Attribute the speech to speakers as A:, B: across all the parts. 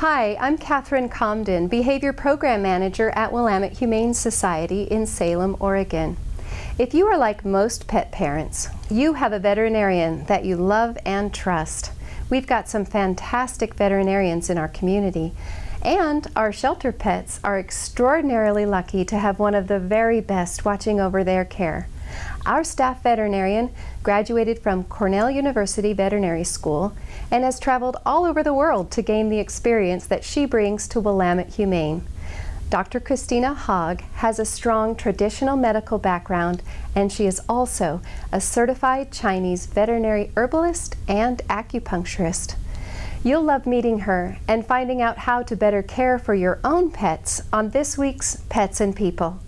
A: Hi, I'm Catherine Comden, Behavior Program Manager at Willamette Humane Society in Salem, Oregon. If you are like most pet parents, you have a veterinarian that you love and trust. We've got some fantastic veterinarians in our community, and our shelter pets are extraordinarily lucky to have one of the very best watching over their care. Our staff veterinarian graduated from Cornell University Veterinary School and has traveled all over the world to gain the experience that she brings to Willamette Humane. Dr. Kristina Hogg has a strong traditional medical background, and she is also a certified Chinese veterinary herbalist and acupuncturist. You'll love meeting her and finding out how to better care for your own pets on this week's Pets and People.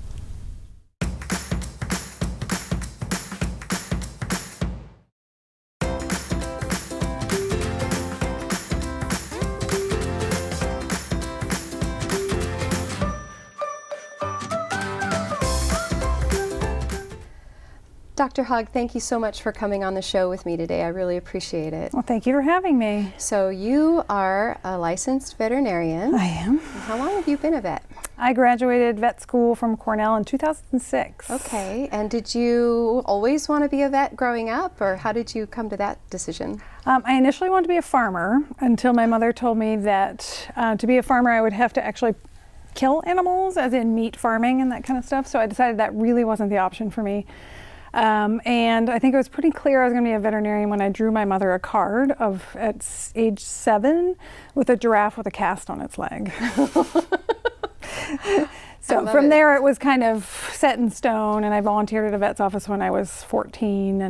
A: Dr. Hogg, thank you so much for coming on the show with me today. I really appreciate it.
B: Well, thank you for having me.
A: So you are a licensed veterinarian.
B: I am.
A: How long have you been a vet?
B: I graduated vet school from Cornell in 2006.
A: Okay, and did you always want to be a vet growing up, or how did you come to that decision?
B: I initially wanted to be a farmer until my mother told me that to be a farmer I would have to actually kill animals, as in meat farming and that kind of stuff. So I decided that really wasn't the option for me. And I think it was pretty clear I was going to be a veterinarian when I drew my mother a card at age 7 with a giraffe with a cast on its leg. So from there it was kind of set in stone, and I volunteered at a vet's office when I was 14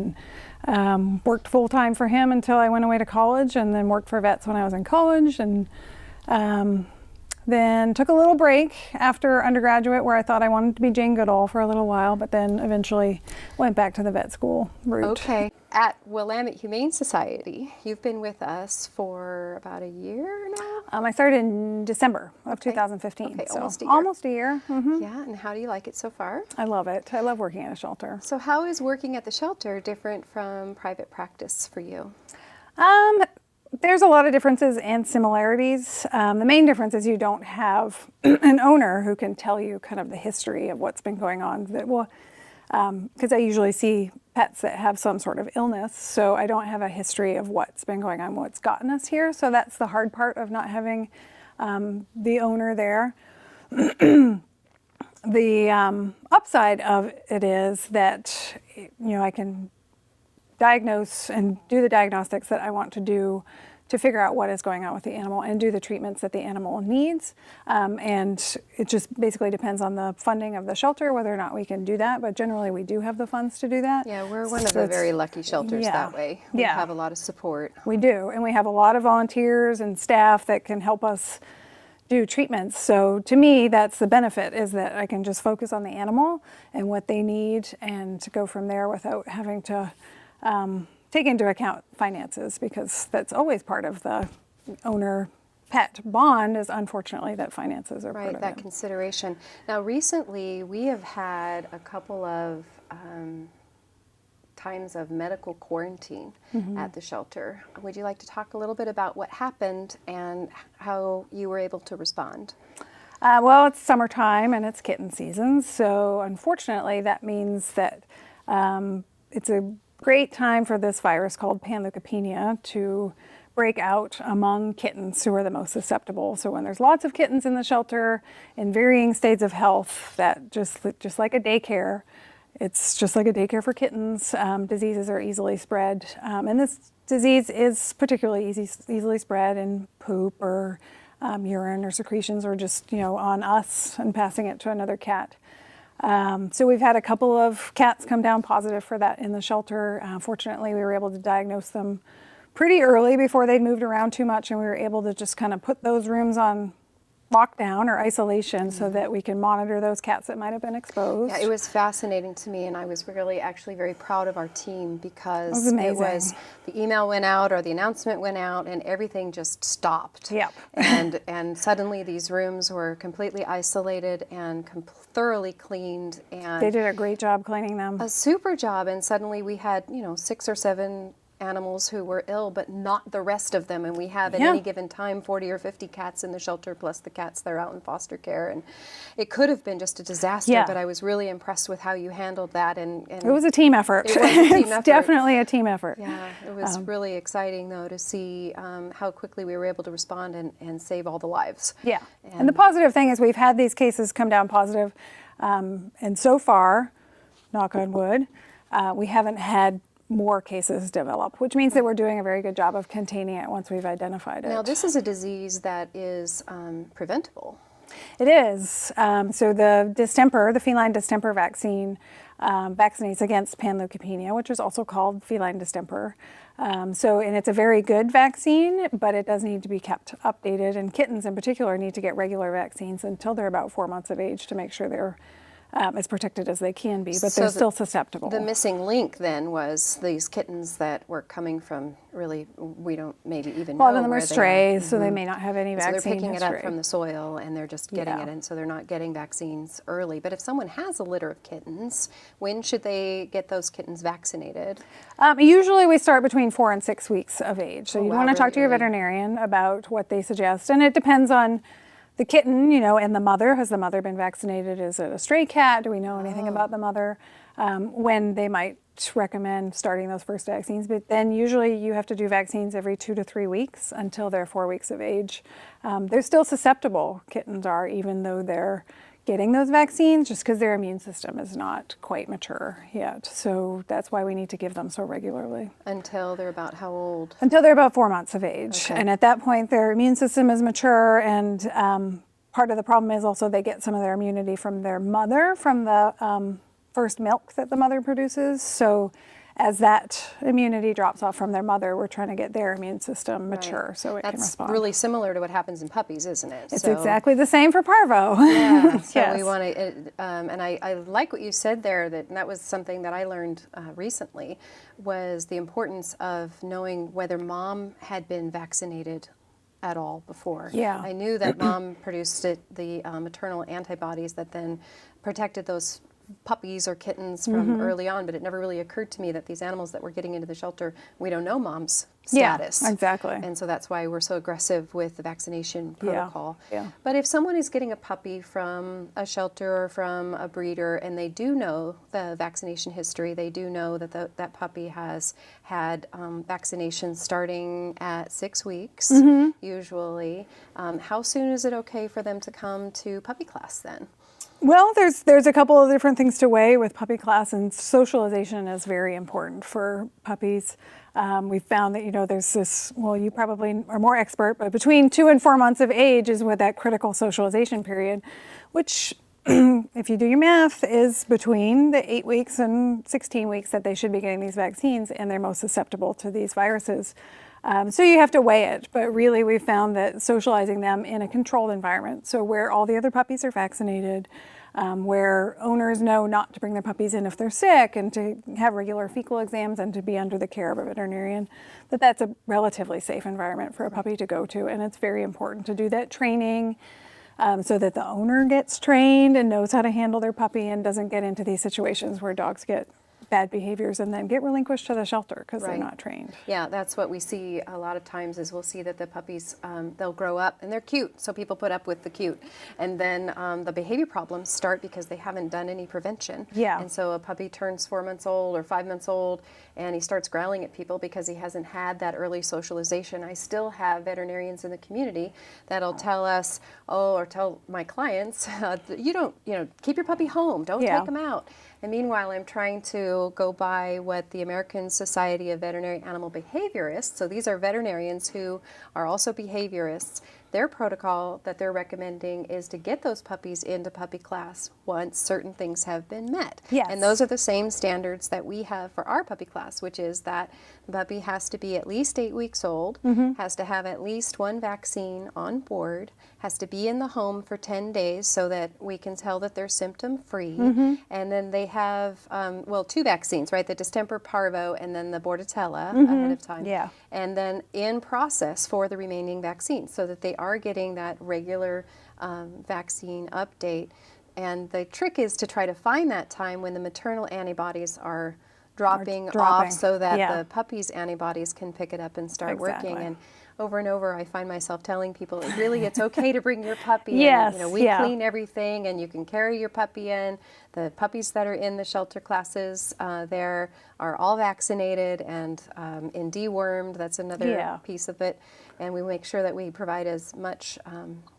B: and worked full-time for him until I went away to college, and then worked for vets when I was in college, and then took a little break after undergraduate where I thought I wanted to be Jane Goodall for a little while, but then eventually went back to the vet school route.
A: Okay. At Willamette Humane Society, you've been with us for about a year now?
B: I started in December of 2015.
A: Okay,
B: so
A: almost a year.
B: Almost a year. Mm-hmm.
A: Yeah, and how do you like it so far?
B: I love it. I love working at a shelter.
A: So how is working at the shelter different from private practice for you?
B: There's a lot of differences and similarities. The main difference is you don't have an owner who can tell you kind of the history of what's been going on. Because I usually see pets that have some sort of illness, so I don't have a history of what's been going on, what's gotten us here. So that's the hard part of not having the owner there. The upside of it is that I can diagnose and do the diagnostics that I want to do to figure out what is going on with the animal and do the treatments that the animal needs. And it just basically depends on the funding of the shelter, whether or not we can do that. But generally we do have the funds to do that.
A: Yeah, we're one of the very lucky shelters that way. We have a lot of support.
B: We do, and we have a lot of volunteers and staff that can help us do treatments. So to me, that's the benefit, is that I can just focus on the animal and what they need and to go from there without having to take into account finances, because that's always part of the owner-pet bond, is unfortunately that finances are part of
A: that
B: it.
A: Consideration. Now recently we have had a couple of times of medical quarantine at the shelter. Would you like to talk a little bit about what happened and how you were able to respond?
B: Well, it's summertime and it's kitten season, so unfortunately that means that it's a great time for this virus called panleukopenia to break out among kittens who are the most susceptible. So when there's lots of kittens in the shelter in varying states of health, that just like a daycare, it's just like a daycare for kittens. Diseases are easily spread, and this disease is particularly easily spread in poop or urine or secretions, or just on us and passing it to another cat. So we've had a couple of cats come down positive for that in the shelter. Fortunately, we were able to diagnose them pretty early before they moved around too much, and we were able to just kind of put those rooms on lockdown or isolation so that we can monitor those cats that might have been exposed.
A: Yeah, it was fascinating to me, and I was really actually very proud of our team, because
B: it was
A: the email went out or the announcement went out and everything just stopped.
B: Yep.
A: And suddenly these rooms were completely isolated and thoroughly cleaned, and
B: they did a great job cleaning them.
A: A super job, and suddenly we had 6 or 7 animals who were ill, but not the rest of them. And we have at
B: Yeah.
A: any given time 40 or 50 cats in the shelter, plus the cats that are out in foster care. And it could have been just a disaster,
B: Yeah.
A: but I was really impressed with how you handled that. And
B: It was a team effort.
A: It was a team
B: It's
A: effort.
B: definitely a team effort.
A: Yeah, it was really exciting, though, to see how quickly we were able to respond and save all the lives.
B: Yeah. And the positive thing is we've had these cases come down positive. And so far, knock on wood, we haven't had more cases develop, which means that we're doing a very good job of containing it once we've identified it.
A: Now, this is a disease that is preventable.
B: It is. So the distemper, the feline distemper vaccine, vaccinates against panleukopenia, which is also called feline distemper. And it's a very good vaccine, but it does need to be kept updated. And kittens in particular need to get regular vaccines until they're about 4 months of age to make sure they're as protected as they can be, but they're still susceptible.
A: The missing link then was these kittens that were coming from really, we don't maybe even know.
B: A lot of them are
A: where they
B: strays, so they may not have any vaccine
A: So they're picking
B: history.
A: it up from the soil and they're just getting
B: Yeah.
A: it, and so they're not getting vaccines early. But if someone has a litter of kittens, when should they get those kittens vaccinated?
B: Usually we start between 4 and 6 weeks of age. So you
A: wow,
B: want to talk
A: really
B: to your
A: early.
B: veterinarian about what they suggest. And it depends on the kitten, and the mother. Has the mother been vaccinated? Is it a stray cat? Do we know anything about the mother? When they might recommend starting those first vaccines. But then usually you have to do vaccines every 2 to 3 weeks until they're 4 weeks of age. They're still susceptible, kittens are, even though they're getting those vaccines, just because their immune system is not quite mature yet. So that's why we need to give them so regularly.
A: Until they're about how old?
B: Until they're about 4 months of age.
A: Okay.
B: And at that point, their immune system is mature. And part of the problem is also they get some of their immunity from their mother, from the first milk that the mother produces. So as that immunity drops off from their mother, we're trying to get their immune system mature so it can respond.
A: That's really similar to what happens in puppies, isn't it?
B: It's exactly the same for parvo.
A: Yeah, so
B: Yes.
A: we want to, and I like what you said there, and that was something that I learned recently, was the importance of knowing whether mom had been vaccinated at all before.
B: Yeah.
A: I knew that mom produced the maternal antibodies that then protected those puppies or kittens from early on, but it never really occurred to me that these animals that we're getting into the shelter, we don't know mom's status.
B: Yeah, exactly.
A: And so that's why we're so aggressive with the vaccination protocol.
B: Yeah.
A: But if someone is getting a puppy from a shelter or from a breeder and they do know the vaccination history, they do know that that puppy has had vaccinations starting at 6 weeks, usually, how soon is it okay for them to come to puppy class then?
B: Well, there's a couple of different things to weigh with puppy class, and socialization is very important for puppies. We've found that, there's this, well, you probably are more expert, but between 2 and 4 months of age is with that critical socialization period, which, if you do your math, is between the 8 weeks and 16 weeks that they should be getting these vaccines, and they're most susceptible to these viruses. So you have to weigh it, but really we've found that socializing them in a controlled environment, so where all the other puppies are vaccinated, where owners know not to bring their puppies in if they're sick, and to have regular fecal exams and to be under the care of a veterinarian, that's a relatively safe environment for a puppy to go to. And it's very important to do that training so that the owner gets trained and knows how to handle their puppy and doesn't get into these situations where dogs get bad behaviors and then get relinquished to the shelter because they're not trained.
A: Yeah, that's what we see a lot of times, is we'll see that the puppies, they'll grow up and they're cute, so people put up with the cute. And then the behavior problems start because they haven't done any prevention.
B: Yeah.
A: And so a puppy turns 4 months old or 5 months old and he starts growling at people because he hasn't had that early socialization. I still have veterinarians in the community that'll tell us, or tell my clients, you don't, keep your puppy home, don't take him out. And meanwhile, I'm trying to go by what the American Society of Veterinary Animal Behaviorists, so these are veterinarians who are also behaviorists, their protocol that they're recommending is to get those puppies into puppy class once certain things have been met.
B: Yes.
A: And those are the same standards that we have for our puppy class, which is that the puppy has to be at least 8 weeks old, has to have at least 1 vaccine on board, has to be in the home for 10 days so that we can tell that they're symptom-free. And then they have, 2 vaccines, right? The distemper parvo and then the bordetella ahead of time.
B: Yeah.
A: And then in process for the remaining vaccines so that they are getting that regular vaccine update. And the trick is to try to find that time when the maternal antibodies are dropping off so that the puppy's antibodies can pick it up and start working. And over and over, I find myself telling people, it's okay to bring your puppy in. You know, we clean everything, and you can carry your puppy in. The puppies that are in the shelter classes there are all vaccinated and in dewormed. That's another piece of it. And we make sure that we provide as much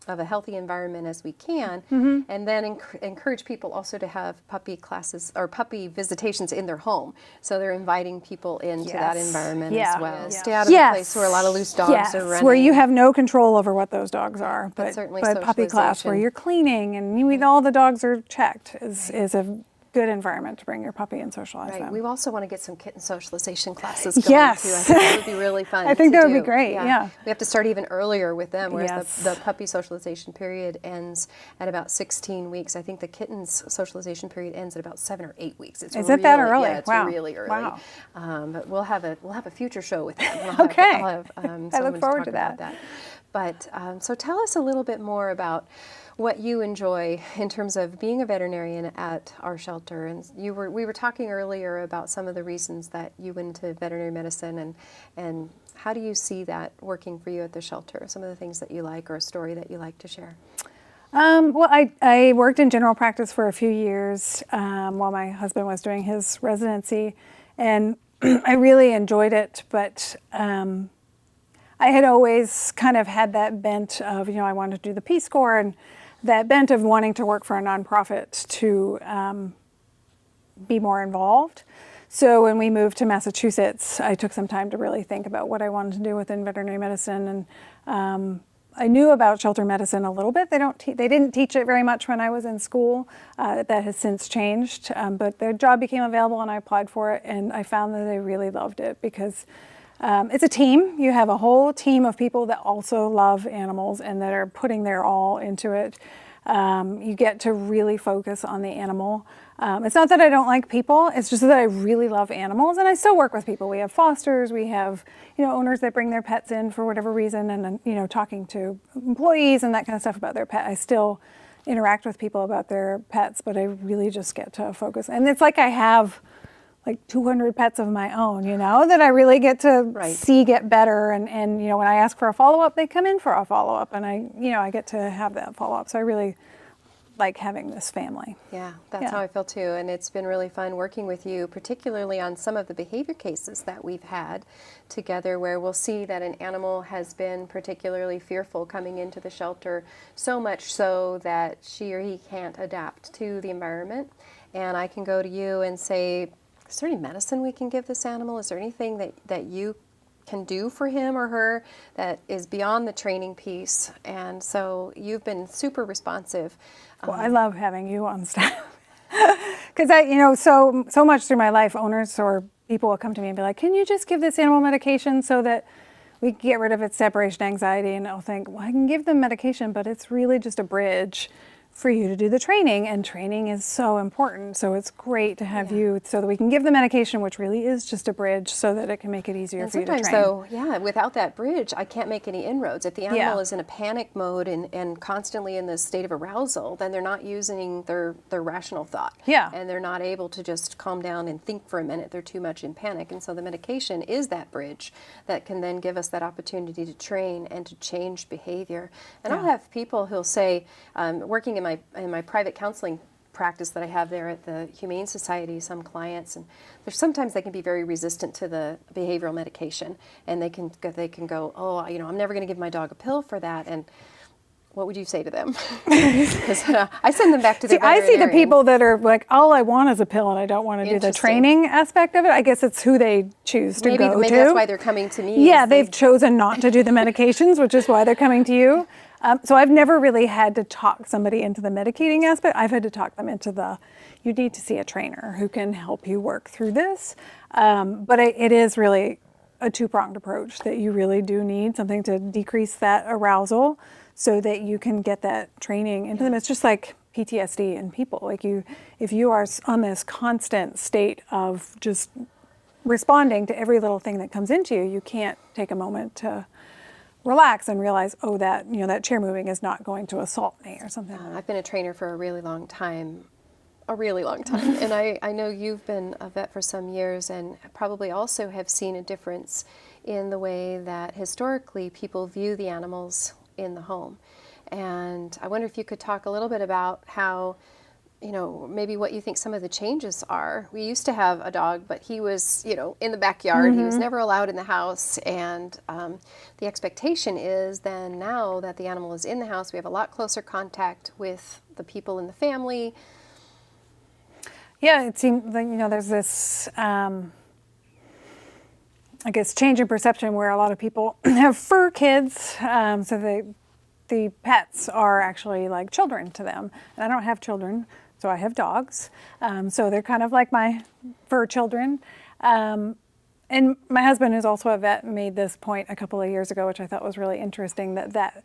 A: of a healthy environment as we can, and then encourage people also to have puppy classes or puppy visitations in their home. So they're inviting people into that environment as well. Stay out of the place where a lot of loose dogs are running.
B: Where you have no control over what those dogs are.
A: But certainly
B: puppy class where you're cleaning and all the dogs are checked is a good environment to bring your puppy and socialize them.
A: We also want to get some kitten socialization classes going too. I think that would be really fun.
B: I think that would be great. Yeah.
A: We have to start even earlier with them, whereas the puppy socialization period ends at about 16 weeks. I think the kitten's socialization period ends at about 7 or 8 weeks.
B: Is it that early?
A: Yeah, it's really early.
B: Wow.
A: But we'll have a future show with them.
B: Okay.
A: I
B: look forward to that.
A: But so tell us a little bit more about what you enjoy in terms of being a veterinarian at our shelter. And we were talking earlier about some of the reasons that you went into veterinary medicine, and how do you see that working for you at the shelter? Some of the things that you like, or a story that you like to share.
B: Well, I worked in general practice for a few years while my husband was doing his residency, and I really enjoyed it, but I had always kind of had that bent of, I wanted to do the Peace Corps, and that bent of wanting to work for a nonprofit to be more involved. So when we moved to Massachusetts, I took some time to really think about what I wanted to do within veterinary medicine. And I knew about shelter medicine a little bit. They didn't teach it very much when I was in school. That has since changed. But the job became available and I applied for it, and I found that I really loved it because it's a team. You have a whole team of people that also love animals and that are putting their all into it. You get to really focus on the animal. It's not that I don't like people, it's just that I really love animals, and I still work with people. We have fosters, we have owners that bring their pets in for whatever reason, and talking to employees and that kind of stuff about their pet. I still interact with people about their pets, but I really just get to focus. And it's like I have like 200 pets of my own, that I really get to see get better. And when I ask for a follow-up, they come in for a follow-up, and I get to have that follow-up. So I really like having this family.
A: Yeah, that's how I feel too. And it's been really fun working with you, particularly on some of the behavior cases that we've had together, where we'll see that an animal has been particularly fearful coming into the shelter, so much so that she or he can't adapt to the environment. And I can go to you and say, is there any medicine we can give this animal? Is there anything that you can do for him or her that is beyond the training piece? And so you've been super responsive.
B: Well, I love having you on staff because so much through my life, owners or people will come to me and be like, can you just give this animal medication so that we can get rid of its separation anxiety? And I'll think, well, I can give them medication, but it's really just a bridge for you to do the training, and training is so important. So it's great to have you so that we can give the medication, which really is just a bridge, so that it can make it easier for you to train.
A: Sometimes though, without that bridge, I can't make any inroads. If the animal is in a panic mode and constantly in this state of arousal, then they're not using their rational thought. And they're not able to just calm down and think for a minute. They're too much in panic. And so the medication is that bridge that can then give us that opportunity to train and to change behavior. And I'll have people who'll say, working in my private counseling practice that I have there at the Humane Society, some clients, and sometimes they can be very resistant to the behavioral medication, and they can go, oh, I'm never going to give my dog a pill for that. And what would you say to them? Because I send them back to the veterinarian.
B: I see the people that are like, all I want is a pill and I don't want to do the training aspect of it. I guess it's who they choose to go to.
A: Maybe that's why they're coming to me.
B: Yeah, they've chosen not to do the medications, which is why they're coming to you. So I've never really had to talk somebody into the medicating aspect. I've had to talk them into you need to see a trainer who can help you work through this. But it is really a two-pronged approach, that you really do need something to decrease that arousal so that you can get that training into them. It's just like PTSD in people. Like if you are on this constant state of just responding to every little thing that comes into you, you can't take a moment to relax and realize, oh, that that chair moving is not going to assault me or something.
A: I've been a trainer for a really long time. a really long time. And I know you've been a vet for some years and probably also have seen a difference in the way that historically people view the animals in the home. And I wonder if you could talk a little bit about how, you know, maybe what you think some of the changes are. We used to have a dog, but he was, you know, in the backyard. He was never allowed in the house. And the expectation is then now that the animal is in the house, we have a lot closer contact with the people in the family.
B: Yeah, it seems like, you know, there's this, I guess, change in perception where a lot of people have fur kids, so the pets are actually like children to them. And I don't have children, so I have dogs. So they're kind of like my fur children. And my husband, who's also a vet, made this point a couple of years ago, which I thought was really interesting, that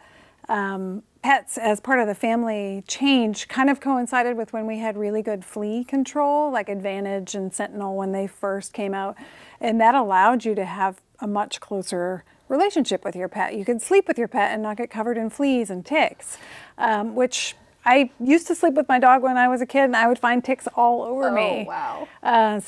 B: pets as part of the family change kind of coincided with when we had really good flea control, like Advantage and Sentinel when they first came out. And that allowed you to have a much closer relationship with your pet. You could sleep with your pet and not get covered in fleas and ticks, which I used to sleep with my dog when I was a kid, and I would find ticks all over me.
A: Oh, wow.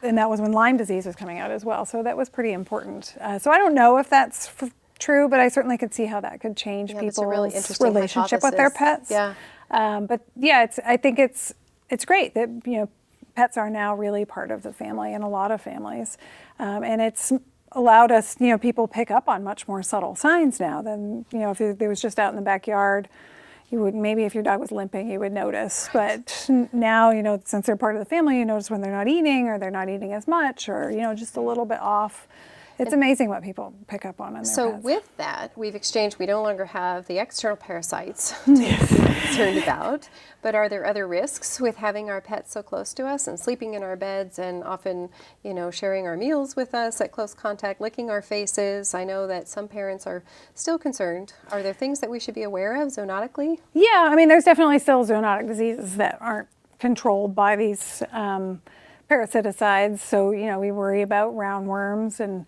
B: And that was when Lyme disease was coming out as well. So that was pretty important. So I don't know if that's true, but I certainly could see how that could change people's
A: really
B: relationship with their pets.
A: Yeah.
B: But yeah, I think it's great that, you know, pets are now really part of the family in a lot of families. And it's allowed us, you know, people pick up on much more subtle signs now than, you know, if it was just out in the backyard, you would, maybe if your dog was limping, you would notice. But now, you know, since they're part of the family, you notice when they're not eating or they're not eating as much or, you know, just a little bit off. It's amazing what people pick up on in their pets.
A: With that, we no longer have the external parasites to be concerned about, but are there other risks with having our pets so close to us and sleeping in our beds and often, you know, sharing our meals with us at close contact, licking our faces? I know that some parents are still concerned. Are there things that we should be aware of zoonotically?
B: Yeah, I mean, there's definitely still zoonotic diseases that aren't controlled by these parasiticides. So, you know, we worry about roundworms and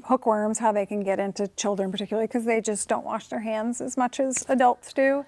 B: hookworms, how they can get into children particularly because they just don't wash their hands as much as adults do.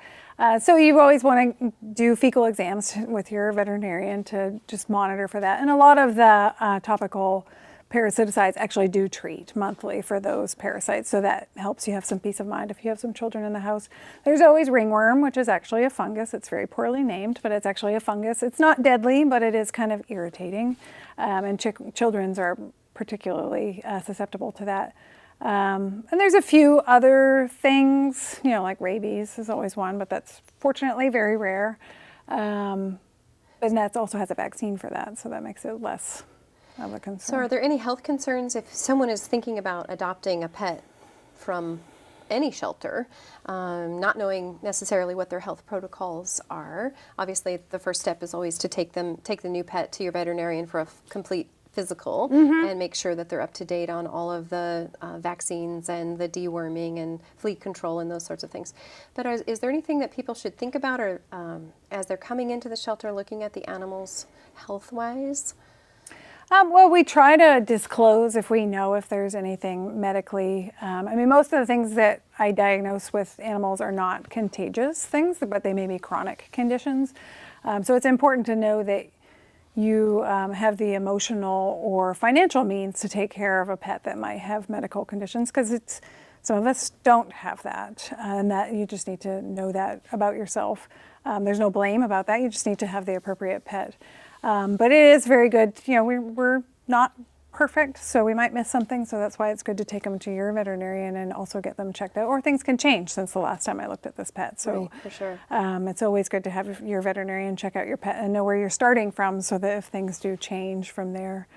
B: So you always want to do fecal exams with your veterinarian to just monitor for that. And a lot of the topical parasiticides actually do treat monthly for those parasites, so that helps you have some peace of mind if you have some children in the house. There's always ringworm, which is actually a fungus. It's very poorly named, but it's actually a fungus. It's not deadly, but it is kind of irritating, and children's are particularly susceptible to that. And there's a few other things, you know, like rabies is always one, but that's fortunately very rare. And that also has a vaccine for that, so that makes it less of a concern.
A: So are there any health concerns if someone is thinking about adopting a pet from any shelter, not knowing necessarily what their health protocols are? Obviously, the first step is always to take the new pet to your veterinarian for a complete physical and make sure that they're up to date on all of the vaccines and the deworming and flea control and those sorts of things. But is there anything that people should think about or as they're coming into the shelter looking at the animals health-wise?
B: Well, we try to disclose if we know if there's anything medically. I mean, most of the things that I diagnose with animals are not contagious things, but they may be chronic conditions. So it's important to know that you have the emotional or financial means to take care of a pet that might have medical conditions, because some of us don't have that, and that you just need to know that about yourself. There's no blame about that. You just need to have the appropriate pet. But it is very good. You know, we're not perfect, so we might miss something. So that's why it's good to take them to your veterinarian and also get them checked out. Or things can change since the last time I looked at this pet. So
A: right, for sure.
B: It's always good to have your veterinarian check out your pet and know where you're starting from, so that if things do change from there.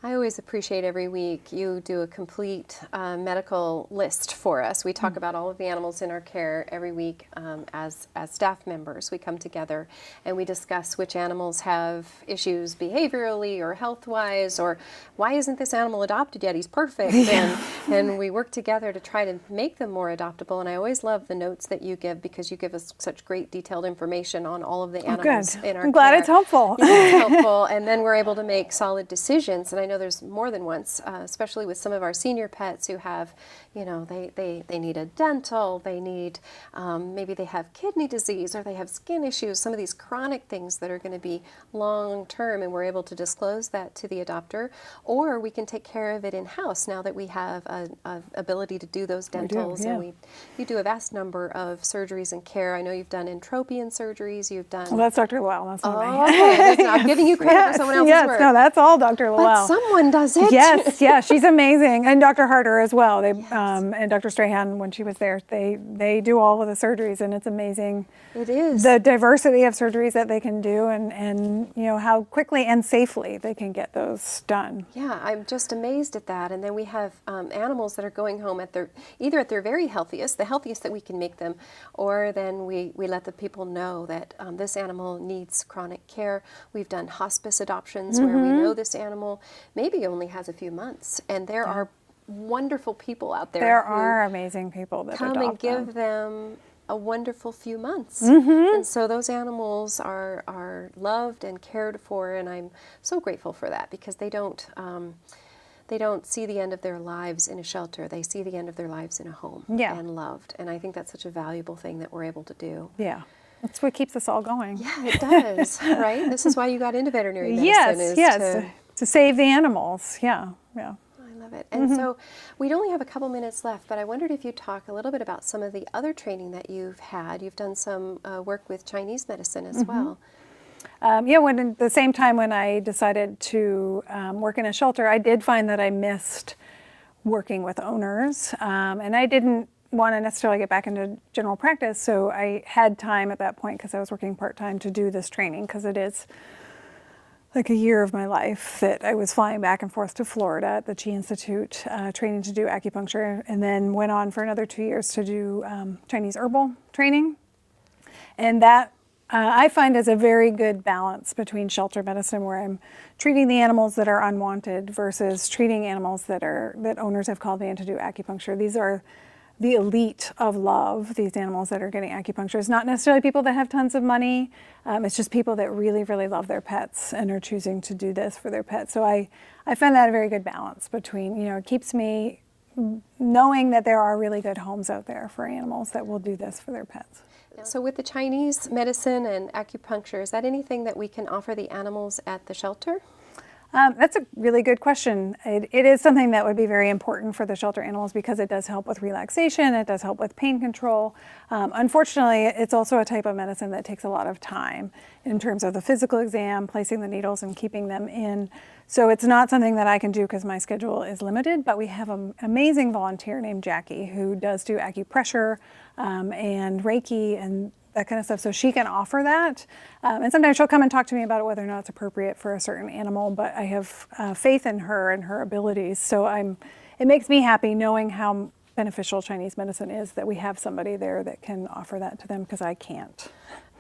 A: I always appreciate every week you do a complete medical list for us. We talk about all of the animals in our care every week as staff members. We come together and we discuss which animals have issues behaviorally or health-wise, or why isn't this animal adopted yet? He's perfect. And we work together to try to make them more adoptable. And I always love the notes that you give, because you give us such great detailed information on all of the animals in our care.
B: I'm glad it's helpful.
A: It's helpful. And then we're able to make solid decisions. And I know there's more than once, especially with some of our senior pets who have, you know, they need a dental, they need, maybe they have kidney disease or they have skin issues, some of these chronic things that are going to be long term, and we're able to disclose that to the adopter, or we can take care of it in-house now that we have a ability to do those dentals. And you do a vast number of surgeries and care. I know you've done entropian surgeries, you've done...
B: Well, that's Dr. Llewell, that's not me.
A: Okay. I'm giving you credit for someone else's work.
B: No, that's all Dr. Llewell.
A: But someone does it.
B: Yes, yeah, she's amazing. And Dr. Harder as well. They, and Dr. Strahan, when she was there, they do all of the surgeries, and it's amazing.
A: It is.
B: The diversity of surgeries that they can do, and you know, how quickly and safely they can get those done.
A: Yeah, I'm just amazed at that. And then we have animals that are going home at either at their very healthiest, the healthiest that we can make them, or then we let the people know that this animal needs chronic care. We've done hospice adoptions where we know this animal maybe only has a few months, and there are wonderful people out there.
B: There are amazing people that
A: come
B: adopt
A: and give them a wonderful few months. And so those animals are loved and cared for, and I'm so grateful for that, because they don't see the end of their lives in a shelter. They see the end of their lives in a home and loved. And I think that's such a valuable thing that we're able to do.
B: Yeah. That's what keeps us all going.
A: Yeah, it does, right? This is why you got into veterinary medicine.
B: Yes, to save the animals. Yeah.
A: I love it. And so we'd only have a couple minutes left, but I wondered if you'd talk a little bit about some of the other training that you've had. You've done some work with Chinese medicine as well.
B: When at the same time when I decided to work in a shelter, I did find that I missed working with owners, and I didn't want to necessarily get back into general practice, so I had time at that point, because I was working part-time, to do this training, because it is like a year of my life that I was flying back and forth to Florida at the Chi Institute, training to do acupuncture, and then went on for another 2 years to do Chinese herbal training. And that I find is a very good balance between shelter medicine, where I'm treating the animals that are unwanted versus treating animals that owners have called me in to do acupuncture. These are the elite of love, these animals that are getting acupuncture. It's not necessarily people that have tons of money. It's just people that really, really love their pets and are choosing to do this for their pets. So I find that a very good balance between, you know, it keeps me knowing that there are really good homes out there for animals that will do this for their pets.
A: So with the Chinese medicine and acupuncture, is that anything that we can offer the animals at the shelter?
B: That's a really good question. It is something that would be very important for the shelter animals, because it does help with relaxation, it does help with pain control. Unfortunately, it's also a type of medicine that takes a lot of time in terms of the physical exam, placing the needles and keeping them in. So it's not something that I can do because my schedule is limited, but we have an amazing volunteer named Jackie who does do acupressure and Reiki and that kind of stuff, so she can offer that. And sometimes she'll come and talk to me about whether or not it's appropriate for a certain animal, but I have faith in her and her abilities. So it makes me happy knowing how beneficial Chinese medicine is, that we have somebody there that can offer that to them, because I can't.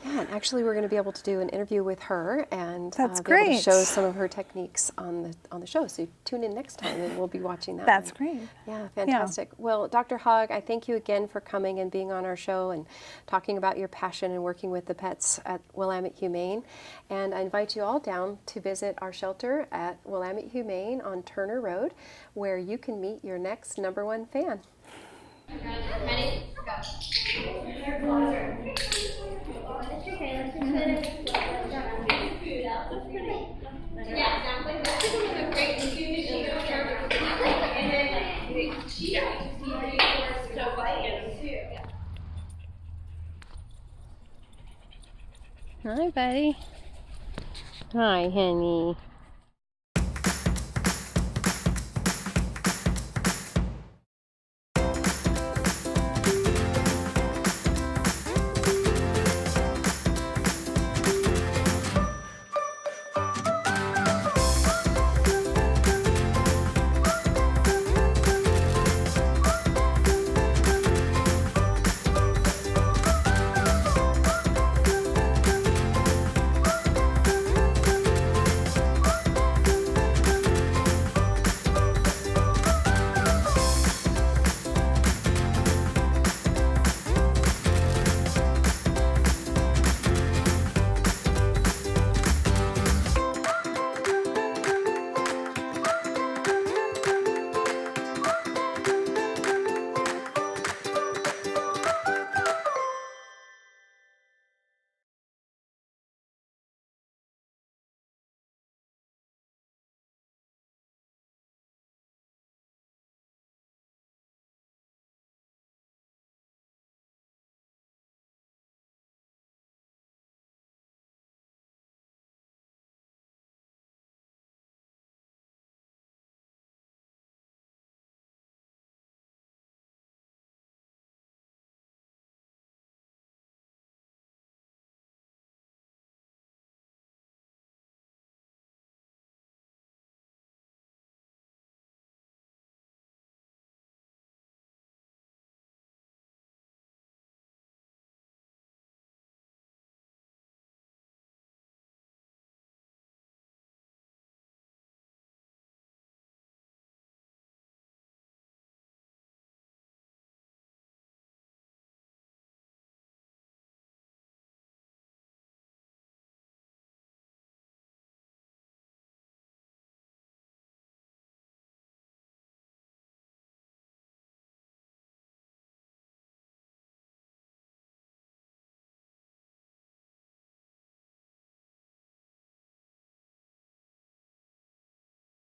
A: Yeah, and actually we're going to be able to do an interview with her and
B: That's
A: be able to
B: great.
A: show some of her techniques on the show. So tune in next time and we'll be watching that.
B: That's great.
A: Yeah, fantastic. Yeah. Well, Dr. Hogg, I thank you again for coming and being on our show and talking about your passion and working with the pets at Willamette Humane. And I invite you all down to visit our shelter at Willamette Humane on Turner Road, where you can meet your next #1 fan.
C: Ready? Go.
D: Hi, buddy. Hi, honey.